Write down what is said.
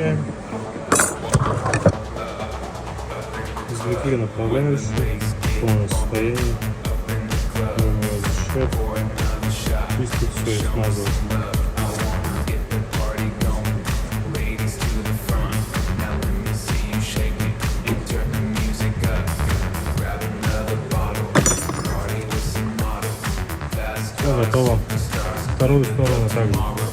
включаем. Извлекли направляющую, полное состояние. Чистить все и смазывать. Все готово. Вторую сторону также.